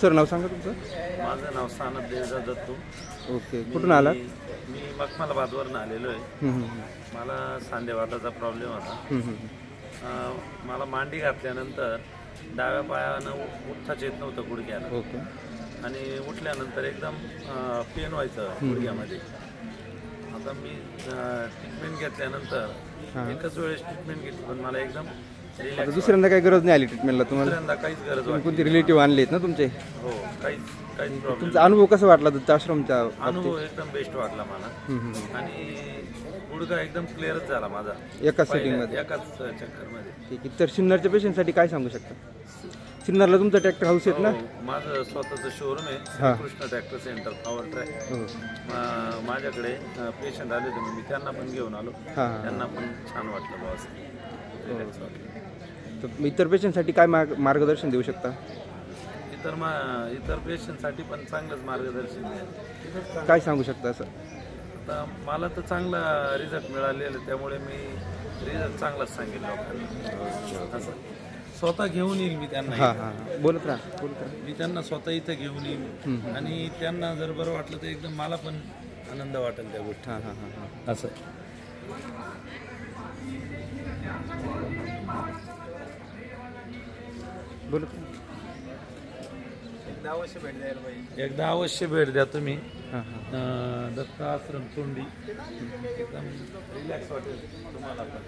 Sir नाव सांगा तुमचं. माझं नाव सानप देवदास दत्तू. ओके, कुठून आलात? मी मखमलाबादवरून आलेलो आहे. मला सांधेवाताचा प्रॉब्लेम होता. मला मांडी घातल्यानंतर डाव्या पायानं उठताच येत नव्हतं गुडघ्याला. ओके. आणि उठल्यानंतर एकदम पेन व्हायचं गुडघ्यामध्ये. आता मी ट्रीटमेंट घेतल्यानंतर एकच वेळेस ट्रीटमेंट घेतली, पण मला एकदम आता दुसऱ्यांदा काही गरज नाही आली ट्रीटमेंटला तुम्हाला? दुसऱ्यांदा काहीच गरज वाटली. कोणते रिलेटिव्ह आणले आहेत ना तुमचे? हो, काहीच प्रॉब्लेम. तुमचा अनुभव कसा वाटला दत्ताश्रमचा? अनुभव एकदम बेस्ट वाटला मला. आणि गुडघा एकदम क्लिअरच झाला माझा एकाच सेटिंगमध्ये, एकाच चक्करमध्ये. ठीक आहे. तर सिन्नरच्या पेशंटसाठी काय सांगू शकता? सिन्नरला तुमचा ट्रॅक्टर हाऊस आहेत ना? माझं स्वतःचं शोरूम आहे, Krishna tractor centre, power track. माझ्याकडे पेशंट आले होते, मी त्यांना पण घेऊन आलो. त्यांना पण छान वाटलं, बॉस रिलॅक्स वाटलं. तर इतर पेशंटसाठी काय मार्गदर्शन देऊ शकता? इतर पेशंटसाठी पण चांगलंच मार्गदर्शन आहे. काय सांगू शकता असं? आता मला तर चांगला रिझल्ट मिळालेला, त्यामुळे मी रिझल्ट चांगलाच सांगेल लोकांना. असं स्वतः घेऊन येईल मी त्यांना. बोलत राहा. मी त्यांना स्वतः इथं घेऊन येईल आणि त्यांना जर बरं वाटलं तर एकदम मला पण आनंद वाटेल त्या गोष्टी. असं बोलत एकदा अवश्य भेट द्या तुम्ही. दत्त आश्रम चोंडी, एकदम रिलॅक्स वाटेल तुम्हाला पण.